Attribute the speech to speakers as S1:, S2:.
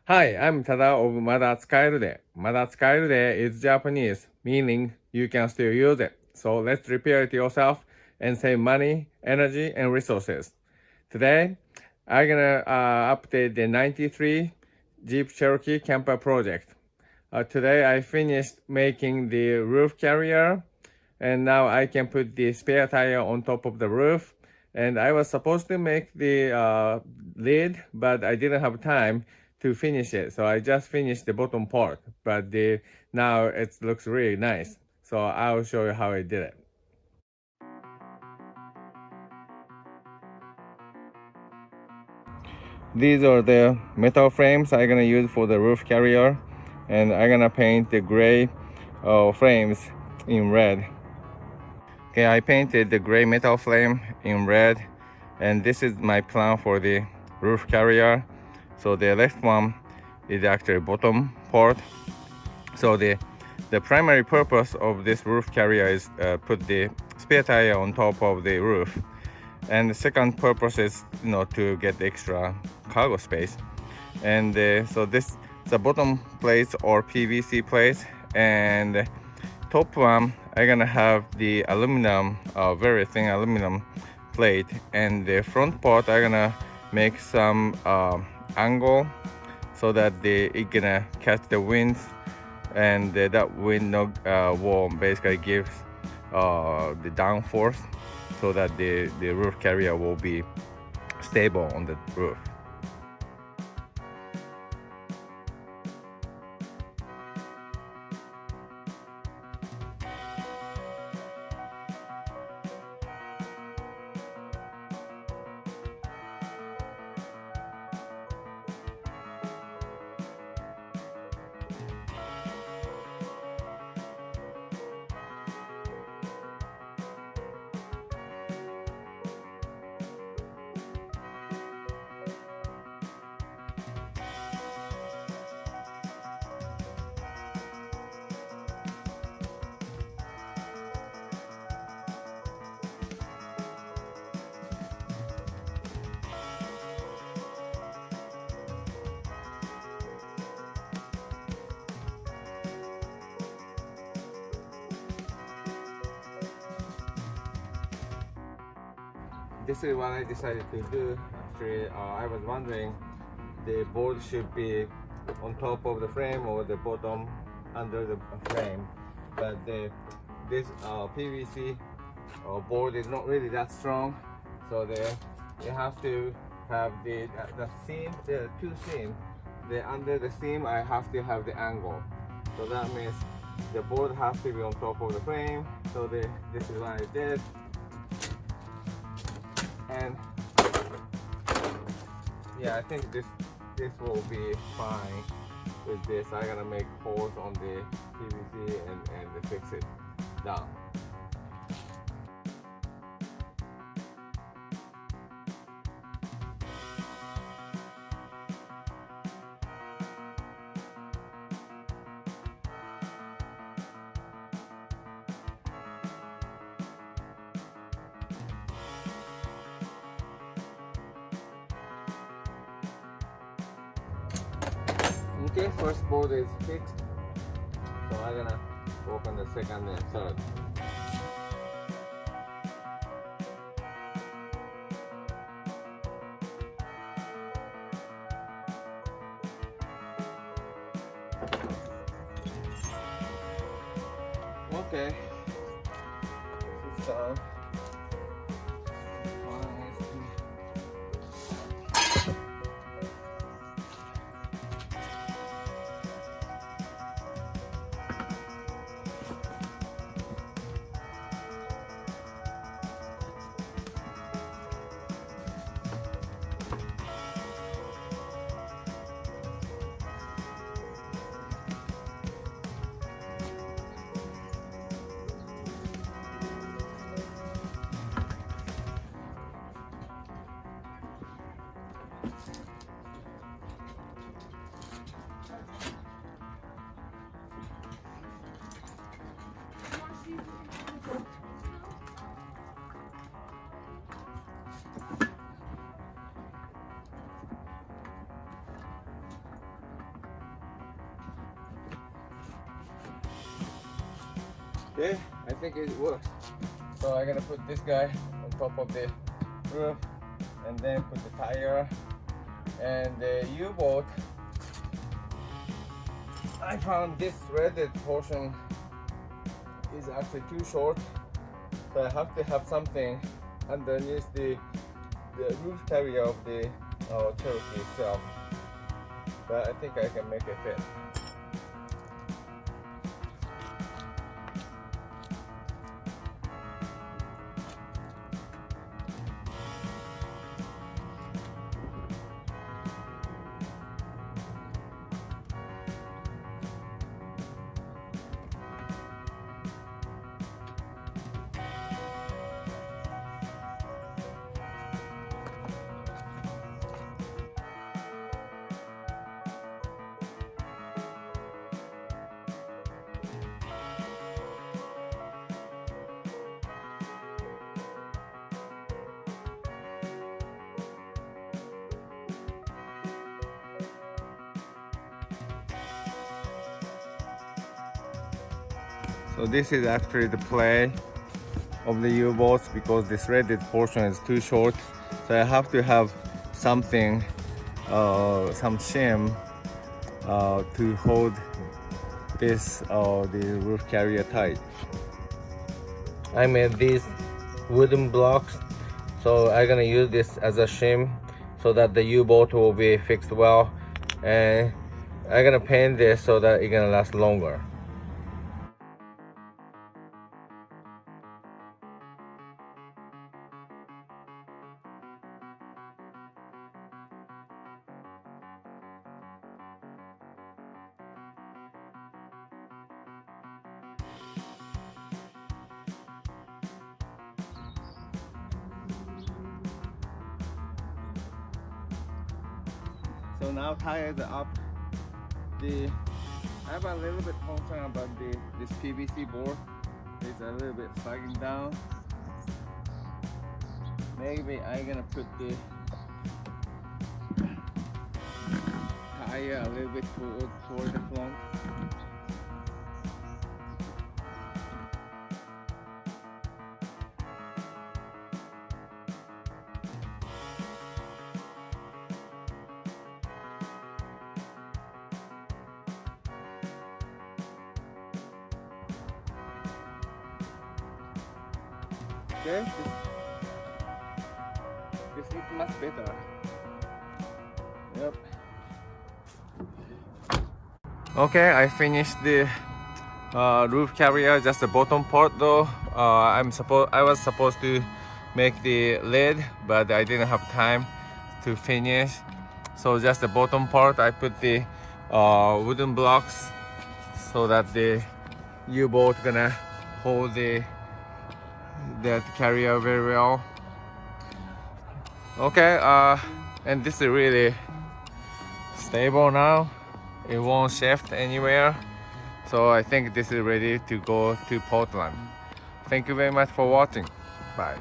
S1: Hi, I'm Tada of Madatsukaerude. Madatsukaerude is Japanese, meaning you can still use it. So let's repair it yourself and save money, energy, and resources. Today, I'm gonna update the 93 Jeep Cherokee camper project. Today, I finished making the roof carrier, and now I can put the spare tire on top of the roof. And I was supposed to make the lid, but I didn't have time to finish it. So I just finished the bottom part, but now it looks really nice. So I'll show you how I did it. These are the metal frames I'm gonna use for the roof carrier, and I'm gonna paint the gray frames in red. Okay, I painted the gray metal frame in red, and this is my plan for the roof carrier. So the left one is actually bottom part. So the primary purpose of this roof carrier is put the spare tire on top of the roof, and the second purpose is to get extra cargo space. And so this the bottom plates or PVC plates, and the top one I'm gonna have the aluminum, very thin aluminum plate, and the front part I'm gonna make some angle so that it gonna catch the wind, and that wind will basically give the downforce so that the roof carrier will be stable on the roof. This is what I decided to do. Actually, I was wondering the board should be on top of the frame or the bottom under the frame, but this PVC board is not really that strong, so you have to have the seam, the two seams. Under the seam, I have to have the angle, so that means the board has to be on top of the frame. So this is what I did. And yeah, I think this will be fine with this. I'm gonna make holes on the PVC and fix it down. Okay, first board is fixed, so I'm gonna work on the second and third. Okay, this is done. Okay, I think it works. So I'm gonna put this guy on top of the roof and then put the tire and the U-boat. I found this threaded portion is actually too short, so I have to have something underneath the roof carrier of the Cherokee itself, but I think I can make it fit. So this is actually the play of the U-boats because this threaded portion is too short. So I have to have something, some shim to hold this the roof carrier tight. I made these wooden blocks, so I'm gonna use this as a shim so that the U-boat will be fixed well, and I'm gonna paint this so that it's gonna last longer. So now tires are up. I have a little bit concern about this PVC board. It's a little bit sagging down. Maybe I'm gonna put the tire a little bit toward the front. Okay, this looks much better. Yep. Okay, I finished the roof carrier, just the bottom part though. I was supposed to make the lid, but I didn't have time to finish. So just the bottom part, I put the wooden blocks so that the U-boat gonna hold that carrier very well. Okay, and this is really stable now. It won't shift anywhere. So I think this is ready to go to Portland. Thank you very much for watching. Bye.